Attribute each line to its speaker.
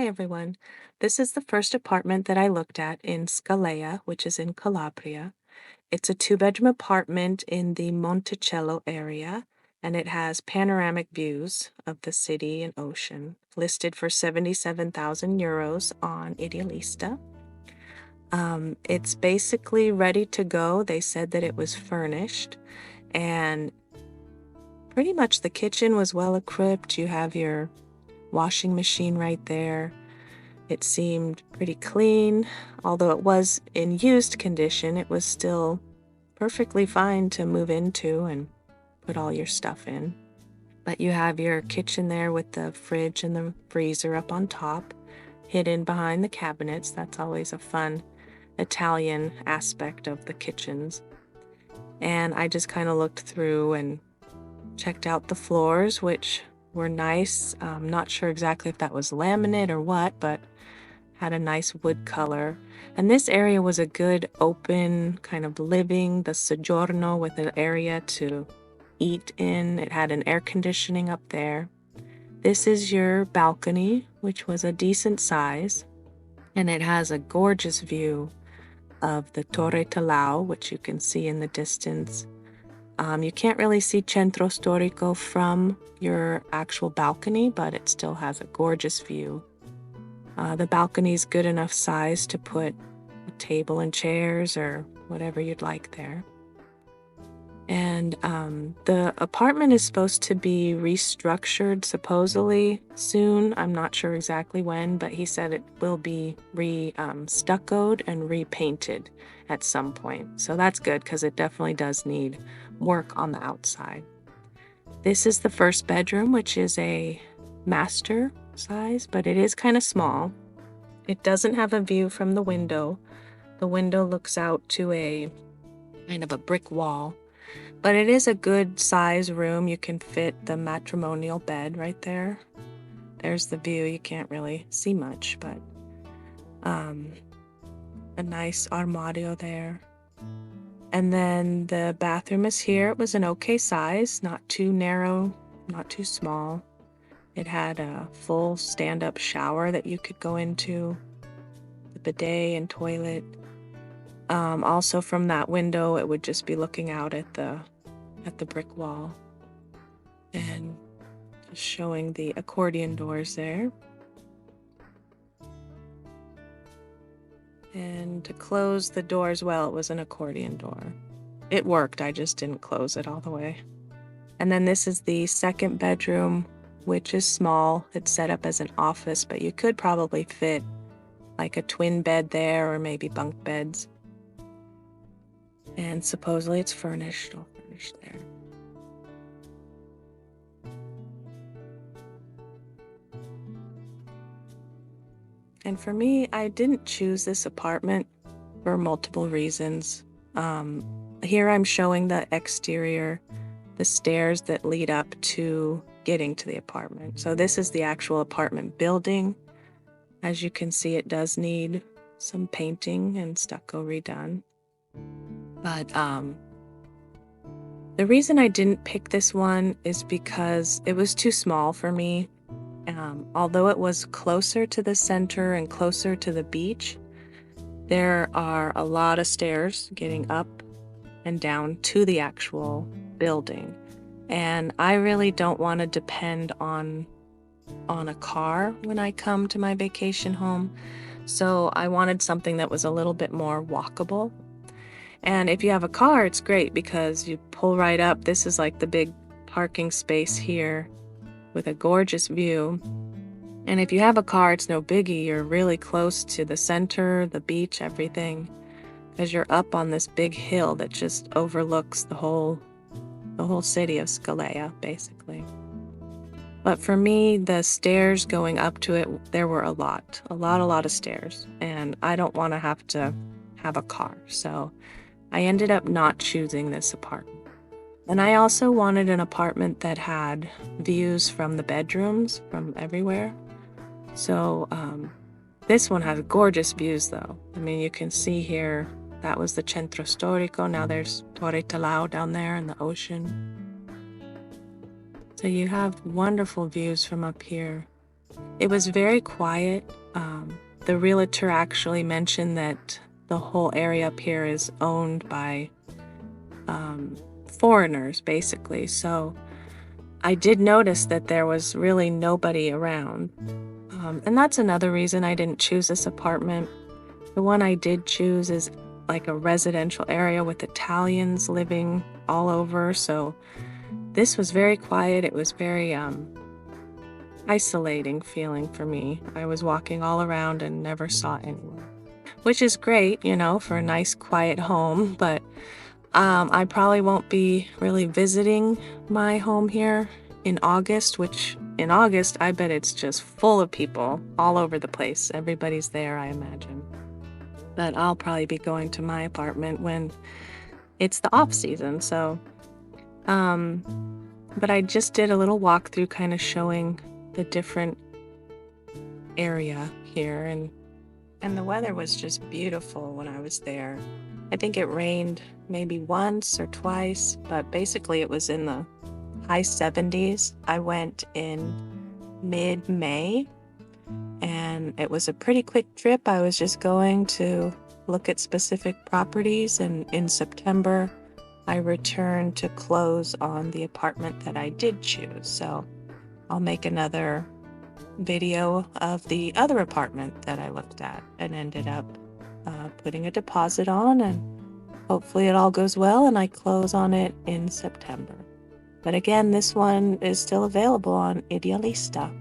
Speaker 1: Hi, everyone. This is the first apartment that I looked at in Scalea, which is in Calabria. It's a two-bedroom apartment in the Monticello area, and it has panoramic views of the city and ocean, listed for 77,000 euros on Idealista. It's basically ready to go. They said that it was furnished, and pretty much the kitchen was well equipped. You have your washing machine right there. It seemed pretty clean. Although it was in used condition, it was still perfectly fine to move into and put all your stuff in. But you have your kitchen there with the fridge and the freezer up on top, hidden behind the cabinets. That's always a fun Italian aspect of the kitchens. And I just kind of looked through and checked out the floors, which were nice. Not sure exactly if that was laminate or what, but had a nice wood color. And this area was a good open kind of living, the soggiorno, with an area to eat in. It had an air conditioning up there. This is your balcony, which was a decent size, and it has a gorgeous view of the Torre Talao, which you can see in the distance. You can't really see Centro Storico from your actual balcony, but it still has a gorgeous view. The balcony is good enough size to put a table and chairs or whatever you'd like there. And the apartment is supposed to be restructured supposedly soon. I'm not sure exactly when, but he said it will be stuccoed and repainted at some point. So that's good because it definitely does need work on the outside. This is the first bedroom, which is a master size, but it is kind of small. It doesn't have a view from the window. The window looks out to a kind of a brick wall, but it is a good size room. You can fit the matrimonial bed right there. There's the view. You can't really see much, but a nice armadio there. And then the bathroom is here. It was an okay size, not too narrow, not too small. It had a full stand-up shower that you could go into, the bidet and toilet. Also from that window, it would just be looking out at the brick wall and just showing the accordion doors there. And to close the door as well, it was an accordion door. It worked, I just didn't close it all the way. And then this is the second bedroom, which is small. It's set up as an office, but you could probably fit like a twin bed there or maybe bunk beds. And supposedly it's furnished, all furnished there. And for me, I didn't choose this apartment for multiple reasons. Here I'm showing the exterior, the stairs that lead up to getting to the apartment. So this is the actual apartment building. As you can see, it does need some painting and stucco redone. But the reason I didn't pick this one is because it was too small for me. Although it was closer to the center and closer to the beach, there are a lot of stairs getting up and down to the actual building. And I really don't want to depend on a car when I come to my vacation home. So I wanted something that was a little bit more walkable. And if you have a car, it's great because you pull right up. This is like the big parking space here with a gorgeous view. And if you have a car, it's no biggie. You're really close to the center, the beach, everything, because you're up on this big hill that just overlooks the whole city of Scalea, basically. But for me, the stairs going up to it, there were a lot of stairs, and I don't want to have a car. So I ended up not choosing this apartment. And I also wanted an apartment that had views from the bedrooms, from everywhere. So this one has gorgeous views, though. I mean, you can see here, that was the Centro Storico. Now there's Torre Talao down there in the ocean. So you have wonderful views from up here. It was very quiet. The realtor actually mentioned that the whole area up here is owned by foreigners, basically. So I did notice that there was really nobody around. And that's another reason I didn't choose this apartment. The one I did choose is like a residential area with Italians living all over. So this was very quiet. It was very isolating feeling for me. I was walking all around and never saw anyone, which is great, for a nice quiet home. But I probably won't be really visiting my home here in August, which in August, I bet it's just full of people all over the place. Everybody's there, I imagine. But I'll probably be going to my apartment when it's the off season. So, but I just did a little walkthrough kind of showing the different area here, and the weather was just beautiful when I was there. I think it rained maybe once or twice, but basically it was in the high 70s. I went in mid-May, and it was a pretty quick trip. I was just going to look at specific properties, and in September, I returned to close on the apartment that I did choose. So I'll make another video of the other apartment that I looked at and ended up putting a deposit on, and hopefully it all goes well and I close on it in September. But again, this one is still available on Idealista.